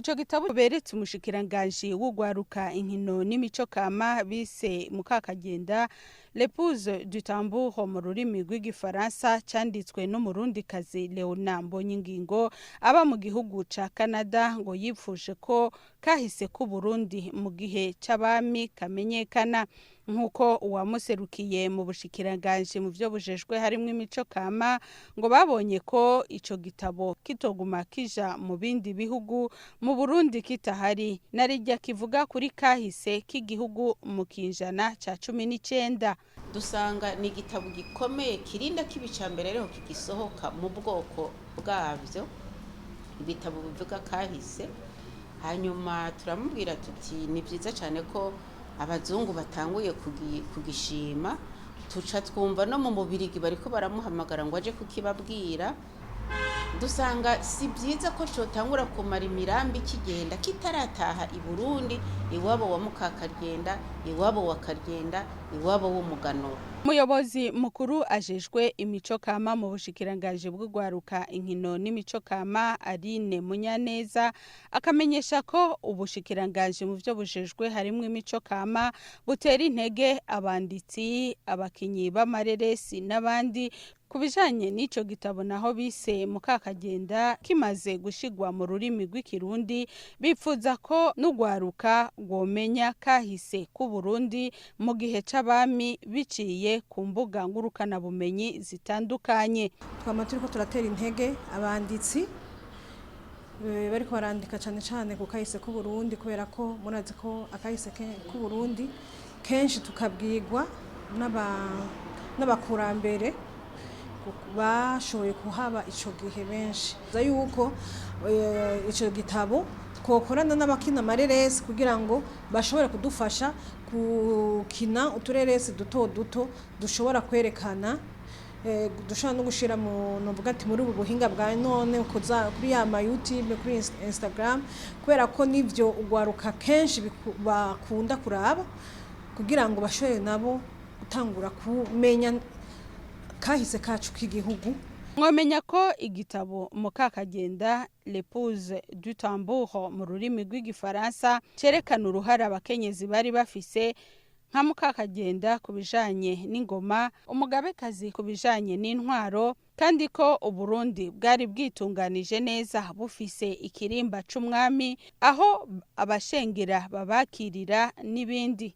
ico gitabo beretse umushikiranganji w'ugwaruka inkino n'imico kama bise Mukakagenda L'épouse du tambour mu rurimi rw'igifaransa canditswe n'umurundikazi Leona Mbonyingingo aba mu gihugu ca Canada ngo yipfuje ko kahise ku Burundi mu gihe c'abami kamenyekana nkuko uwamuserukiye mu bushikiranganji mu vyo bujejwe harimwo imico kama ngo babonye ko ico gitabo kitoguma kija mu bindi bihugu mu Burundi kitahari narijya kivuga kuri kahise k'igihugu mu kinjana ca 19 dusanga ni igitabo gikomeye kirinda kibica mbere rero kigisohoka mu bwoko bwavyo ibitabo bivuga kahise hanyuma turamubwira tuti ni vyiza cyane ko abazungu batanguye kugishima tuca twumva no mu mubirigi bariko baramuhamagara ngo aje kukibabwira dusanga si byiza ko cotangura kumara imirambi kigenda kitarataha i Burundi iwabo wa Mukakagenda iwabo wa Karyenda iwabo w'umuganuro. Umuyobozi mukuru ajejwe imico kama mu bushikiranganji bw'ugwaruka inkino n'imico kama Aline Munyaneza akamenyesha ko ubushikiranganji mu vyo bujejwe harimwo imico kama butera intege abanditsi abakinyi b'amareresi n'abandi kubijanye n'ico gitabo naho bise Mukakagenda kimaze gushigwa mu rurimi rw'ikirundi bipfuza ko n'ugwaruka rwomenya kahise ku Burundi mu gihe c'abami biciye ku mbuga ngurukana bumenyi zitandukanye. Twama turiko turatera intege abanditsi bariko barandika cane ku kahise ku Burundi kubera ko murazi ko akahise ku Burundi kenshi tukabwirwa n'abakurambere bashoboye kuhaba ico gihe benshi za yuko ico gitabo twokorana n'abakina amareresi kugira ngo bashobore kudufasha kukina utureresi duto dushobora kwerekana dushobora no gushira mu novuga ati muri ubu buhinga bwa none kuri ya YouTube kuri Instagram kubera ko nivyo ugwaruka kenshi bakunda kuraba kugira ngo bashobore nabo gutangura kumenya kahise kacu k'igihugu. Mwamenya ko igitabo Mukakagenda L'épouse du tambour mu rurimi rw'igifaransa cerekana uruhara abakenyezi bari bafise nka Mukakagenda kubijanye n'ingoma umugabekazi kubijanye n'intwaro kandi ko Uburundi bwari bwitunganije neza bufise ikirimba c'umwami aho abashengera babakirira n'ibindi.